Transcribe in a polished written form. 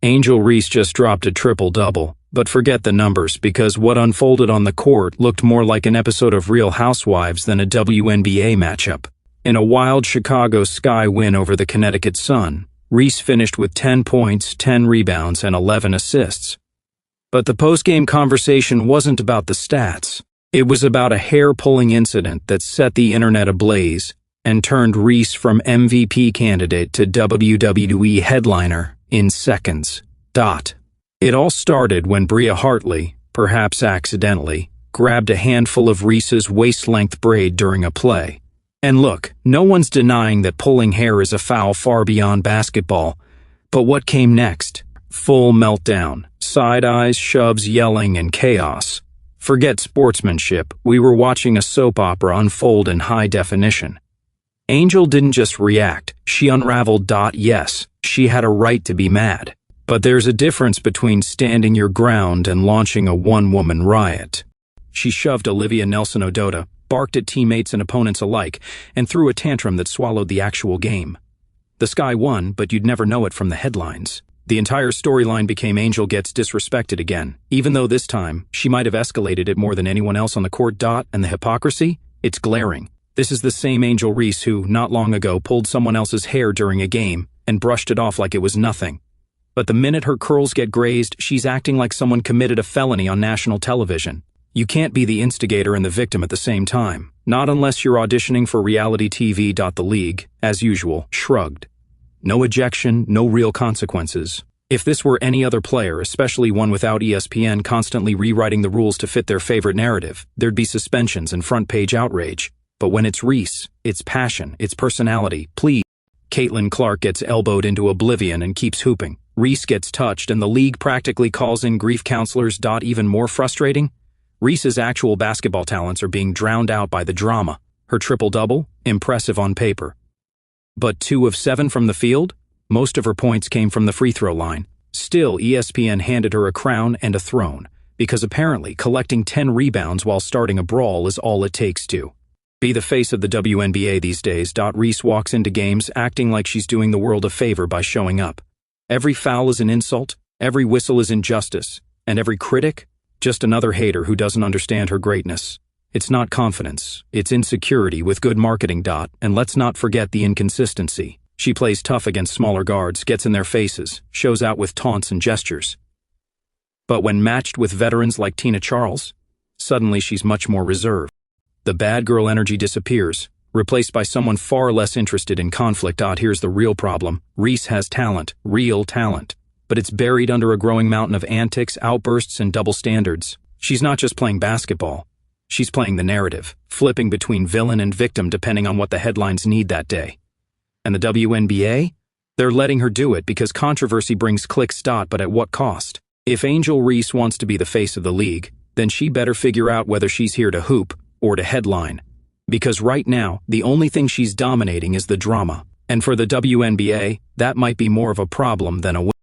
Angel Reese just dropped a triple-double, but forget the numbers because what unfolded on the court looked more like an episode of Real Housewives than a WNBA matchup. In a wild Chicago Sky win over the Connecticut Sun, Reese finished with 10 points, 10 rebounds, and 11 assists. But the post-game conversation wasn't about the stats. It was about a hair-pulling incident that set the internet ablaze and turned Reese from MVP candidate to WWE headliner in seconds. It all started when Bria Hartley, perhaps accidentally, grabbed a handful of Reese's waist-length braid during a play. And look, no one's denying that pulling hair is a foul far beyond basketball. But what came next? Full meltdown, side eyes, shoves, yelling, and chaos. Forget sportsmanship, we were watching a soap opera unfold in high definition. Angel didn't just react, she unraveled. Yes, she had a right to be mad. But there's a difference between standing your ground and launching a one-woman riot. She shoved Olivia Nelson-Ododa, barked at teammates and opponents alike, and threw a tantrum that swallowed the actual game. The Sky won, but you'd never know it from the headlines. The entire storyline became Angel gets disrespected again, even though this time, she might have escalated it more than anyone else on the court. And the hypocrisy? It's glaring. This is the same Angel Reese who, not long ago, pulled someone else's hair during a game and brushed it off like it was nothing. But the minute her curls get grazed, she's acting like someone committed a felony on national television. You can't be the instigator and the victim at the same time, not unless you're auditioning for reality TV. The league, as usual, shrugged. No ejection, no real consequences. If this were any other player, especially one without ESPN constantly rewriting the rules to fit their favorite narrative, there'd be suspensions and front-page outrage. But when it's Reese, it's passion, it's personality, please. Caitlin Clark gets elbowed into oblivion and keeps hooping. Reese gets touched and the league practically calls in grief counselors. Even more frustrating? Reese's actual basketball talents are being drowned out by the drama. Her triple-double? Impressive on paper. But 2 of 7 from the field? Most of her points came from the free throw line. Still, ESPN handed her a crown and a throne, because apparently collecting 10 rebounds while starting a brawl is all it takes to be the face of the WNBA these days. Reese walks into games acting like she's doing the world a favor by showing up. Every foul is an insult, every whistle is injustice, and every critic, just another hater who doesn't understand her greatness. It's not confidence, it's insecurity with good marketing. And let's not forget the inconsistency. She plays tough against smaller guards, gets in their faces, shows out with taunts and gestures. But when matched with veterans like Tina Charles, suddenly she's much more reserved. The bad girl energy disappears, replaced by someone far less interested in conflict. Here's the real problem. Reese has talent, real talent. But it's buried under a growing mountain of antics, outbursts, and double standards. She's not just playing basketball. She's playing the narrative, flipping between villain and victim depending on what the headlines need that day. And the WNBA? They're letting her do it because controversy brings clicks. But at what cost? If Angel Reese wants to be the face of the league, then she better figure out whether she's here to hoop or to headline. Because right now, the only thing she's dominating is the drama. And for the WNBA, that might be more of a problem than a win.